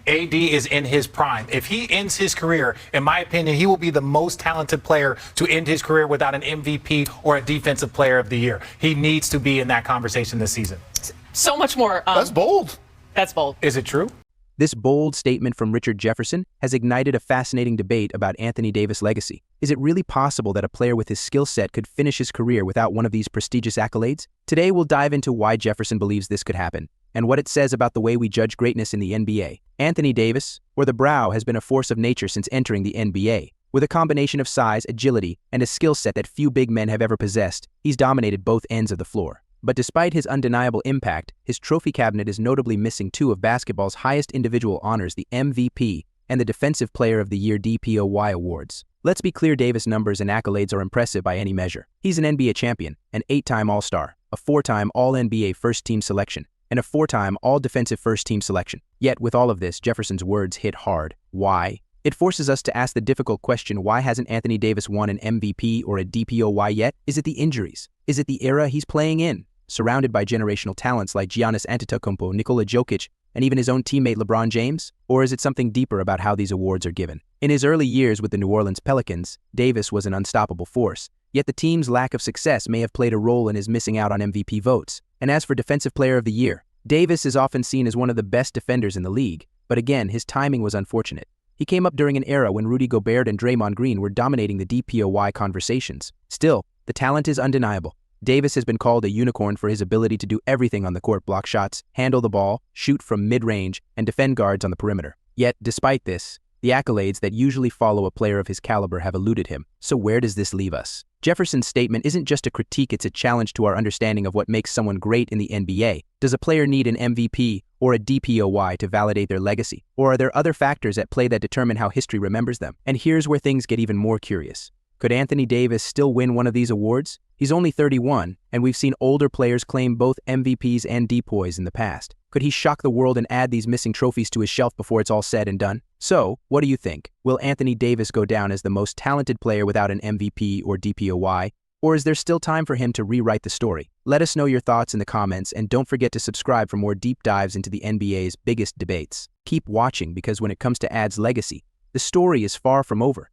AD is in his prime. If he ends his career, in my opinion, he will be the most talented player to end his career without an MVP or a Defensive Player of the Year. He needs to be in that conversation this season. So much more. That's bold. That's bold. Is it true? This bold statement from Richard Jefferson has ignited a fascinating debate about Anthony Davis' legacy. Is it really possible that a player with his skill set could finish his career without one of these prestigious accolades? Today, we'll dive into why Jefferson believes this could happen, and what it says about the way we judge greatness in the NBA. Anthony Davis, or the Brow, has been a force of nature since entering the NBA. With a combination of size, agility, and a skill set that few big men have ever possessed, he's dominated both ends of the floor. But despite his undeniable impact, his trophy cabinet is notably missing two of basketball's highest individual honors, the MVP and the Defensive Player of the Year DPOY awards. Let's be clear, Davis' numbers and accolades are impressive by any measure. He's an NBA champion, an 8-time All-Star, a 4-time All-NBA first-team selection, and a 4-time All-Defensive first-team selection. Yet, with all of this, Jefferson's words hit hard. Why? It forces us to ask the difficult question, why hasn't Anthony Davis won an MVP or a DPOY yet? Is it the injuries? Is it the era he's playing in? Surrounded by generational talents like Giannis Antetokounmpo, Nikola Jokic, and even his own teammate LeBron James? Or is it something deeper about how these awards are given? In his early years with the New Orleans Pelicans, Davis was an unstoppable force, yet the team's lack of success may have played a role in his missing out on MVP votes. And as for Defensive Player of the Year, Davis is often seen as one of the best defenders in the league, but again, his timing was unfortunate. He came up during an era when Rudy Gobert and Draymond Green were dominating the DPOY conversations. Still, the talent is undeniable. Davis has been called a unicorn for his ability to do everything on the court: block shots, handle the ball, shoot from mid-range, and defend guards on the perimeter. Yet, despite this, the accolades that usually follow a player of his caliber have eluded him. So where does this leave us? Jefferson's statement isn't just a critique, it's a challenge to our understanding of what makes someone great in the NBA. Does a player need an MVP or a DPOY to validate their legacy? Or are there other factors at play that determine how history remembers them? And here's where things get even more curious. Could Anthony Davis still win one of these awards? He's only 31, and we've seen older players claim both MVPs and DPOYs in the past. Could he shock the world and add these missing trophies to his shelf before it's all said and done? So, what do you think? Will Anthony Davis go down as the most talented player without an MVP or DPOY? Or is there still time for him to rewrite the story? Let us know your thoughts in the comments, and don't forget to subscribe for more deep dives into the NBA's biggest debates. Keep watching, because when it comes to Ad's legacy, the story is far from over.